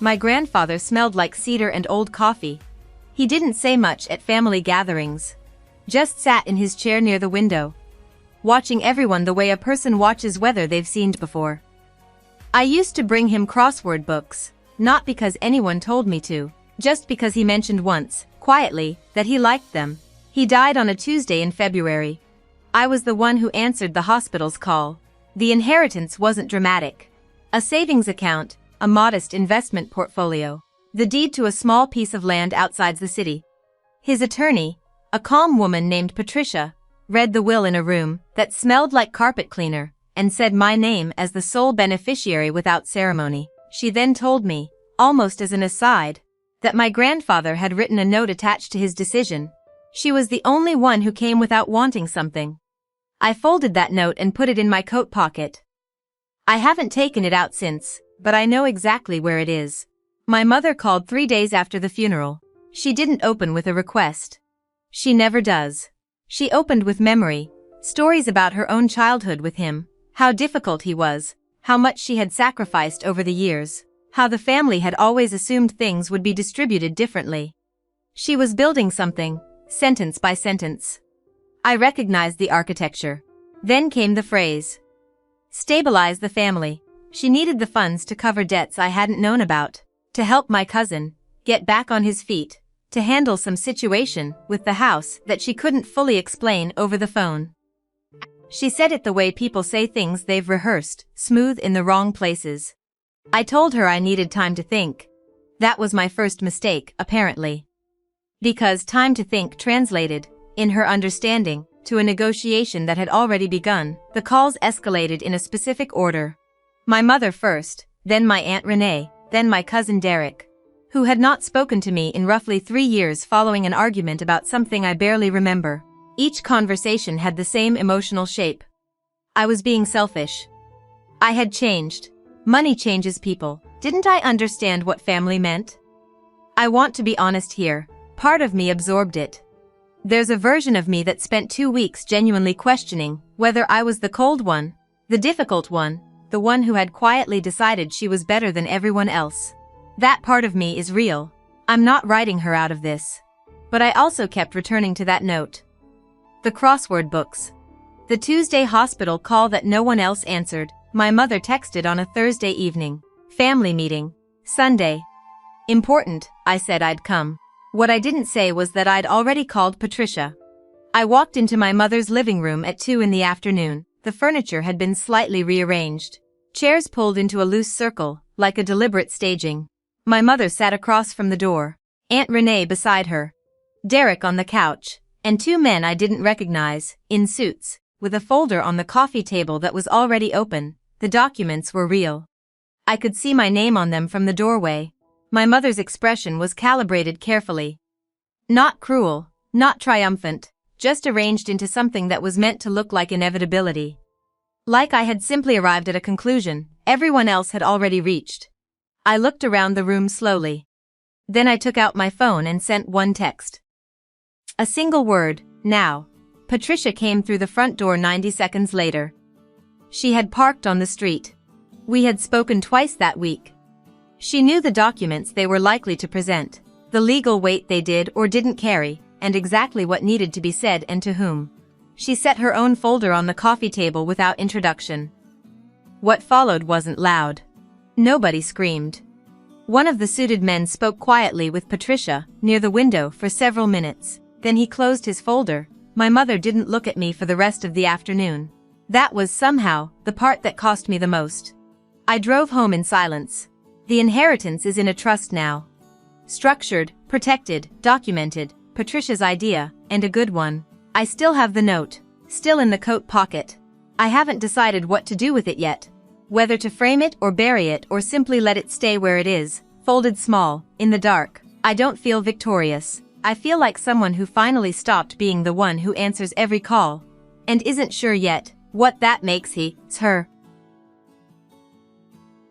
My grandfather smelled like cedar and old coffee. He didn't say much at family gatherings. Just sat in his chair near the window, watching everyone the way a person watches weather they've seen before. I used to bring him crossword books, not because anyone told me to, just because he mentioned once, quietly, that he liked them. He died on a Tuesday in February. I was the one who answered the hospital's call. The inheritance wasn't dramatic. A savings account, a modest investment portfolio, the deed to a small piece of land outside the city. His attorney, a calm woman named Patricia, read the will in a room that smelled like carpet cleaner and said my name as the sole beneficiary without ceremony. She then told me, almost as an aside, that my grandfather had written a note attached to his decision. She was the only one who came without wanting something. I folded that note and put it in my coat pocket. I haven't taken it out since, but I know exactly where it is. My mother called 3 days after the funeral. She didn't open with a request. She never does. She opened with memory, stories about her own childhood with him, how difficult he was, how much she had sacrificed over the years, how the family had always assumed things would be distributed differently. She was building something, sentence by sentence. I recognized the architecture. Then came the phrase. Stabilize the family. She needed the funds to cover debts I hadn't known about, to help my cousin get back on his feet, to handle some situation with the house that she couldn't fully explain over the phone. She said it the way people say things they've rehearsed, smooth in the wrong places. I told her I needed time to think. That was my first mistake, apparently. Because time to think translated, in her understanding, to a negotiation that had already begun. The calls escalated in a specific order. My mother first, then my Aunt Renee, then my cousin Derek, who had not spoken to me in roughly 3 years following an argument about something I barely remember. Each conversation had the same emotional shape. I was being selfish. I had changed. Money changes people. Didn't I understand what family meant? I want to be honest here. Part of me absorbed it. There's a version of me that spent 2 weeks genuinely questioning whether I was the cold one, the difficult one, the one who had quietly decided she was better than everyone else. That part of me is real. I'm not writing her out of this. But I also kept returning to that note. The crossword books. The Tuesday hospital call that no one else answered. My mother texted on a Thursday evening. Family meeting. Sunday. Important, I said I'd come. What I didn't say was that I'd already called Patricia. I walked into my mother's living room at 2 in the afternoon. The furniture had been slightly rearranged. Chairs pulled into a loose circle, like a deliberate staging. My mother sat across from the door. Aunt Renee beside her. Derek on the couch. And 2 men I didn't recognize, in suits, with a folder on the coffee table that was already open. The documents were real. I could see my name on them from the doorway. My mother's expression was calibrated carefully. Not cruel, not triumphant, just arranged into something that was meant to look like inevitability. Like I had simply arrived at a conclusion everyone else had already reached. I looked around the room slowly. Then I took out my phone and sent one text. A single word, now. Patricia came through the front door 90 seconds later. She had parked on the street. We had spoken twice that week. She knew the documents they were likely to present, the legal weight they did or didn't carry, and exactly what needed to be said and to whom. She set her own folder on the coffee table without introduction. What followed wasn't loud. Nobody screamed. One of the suited men spoke quietly with Patricia, near the window for several minutes. Then he closed his folder. My mother didn't look at me for the rest of the afternoon. That was somehow the part that cost me the most. I drove home in silence. The inheritance is in a trust now. Structured, protected, documented, Patricia's idea, and a good one. I still have the note, still in the coat pocket. I haven't decided what to do with it yet. Whether to frame it or bury it or simply let it stay where it is, folded small, in the dark. I don't feel victorious. I feel like someone who finally stopped being the one who answers every call, and isn't sure yet what that makes her.